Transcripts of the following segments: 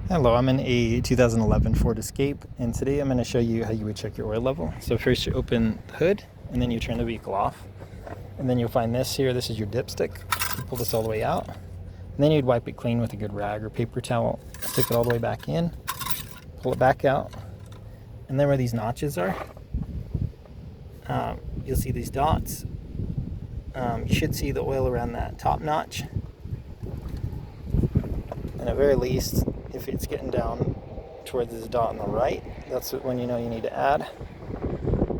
Hello, I'm in a 2011 Ford Escape, and today I'm going to show you how you would check your oil level. So first you open the hood, and then you turn the vehicle off. And then you'll find this here, this is your dipstick. You pull this all the way out, and then you'd wipe it clean with a good rag or paper towel, stick it all the way back in, pull it back out, and then where these notches are, you'll see these dots. You should see the oil around that top notch. And at very least, if it's getting down towards this dot on the right, that's when you know you need to add.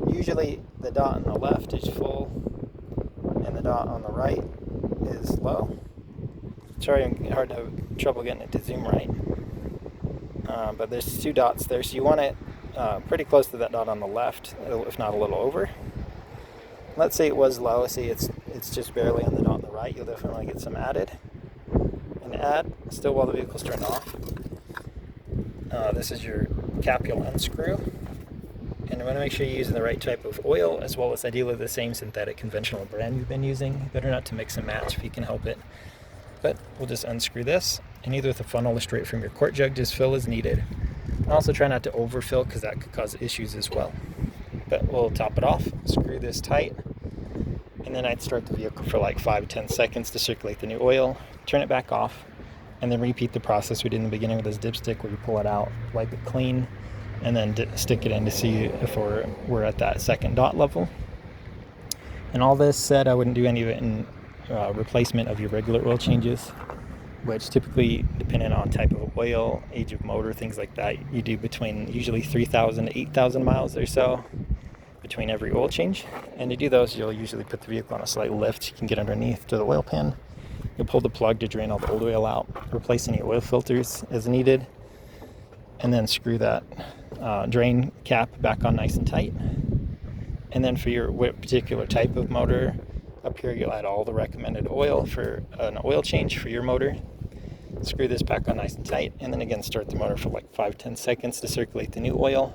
Usually the dot on the left is full and the dot on the right is low. Sorry, I'm having trouble getting it to zoom right. But there's two dots there, so you want it pretty close to that dot on the left, if not a little over. Let's say it was low, say it's just barely on the dot on the right, you'll definitely get some added. And add, still while the vehicle's turned off. This is your cap you'll unscrew. And you want to make sure you're using the right type of oil, as well as ideally the same synthetic conventional brand you've been using. Better not to mix and match if you can help it. But we'll just unscrew this, and either with a funnel or straight from your quart jug, just fill as needed. And also try not to overfill, because that could cause issues as well. But we'll top it off, screw this tight, and then I'd start the vehicle for like 5-10 seconds to circulate the new oil, turn it back off, and then repeat the process we did in the beginning with this dipstick, where you pull it out, wipe it clean, and then stick it in to see if we're at that second dot level. And all this said, I wouldn't do any of it in replacement of your regular oil changes, which typically, depending on type of oil, age of motor, things like that, you do between usually 3,000 to 8,000 miles or so between every oil change. And to do those, you'll usually put the vehicle on a slight lift. You can get underneath to the oil pan. You'll pull the plug to drain all the old oil out, replace any oil filters as needed, and then screw that drain cap back on nice and tight. And then for your particular type of motor, up here you'll add all the recommended oil for an oil change for your motor. Screw this back on nice and tight, and then again start the motor for like 5-10 seconds to circulate the new oil.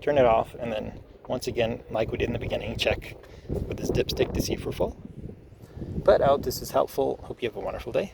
Turn it off, and then once again, like we did in the beginning, check with this dipstick to see if we're full. But I hope this is helpful. Hope you have a wonderful day.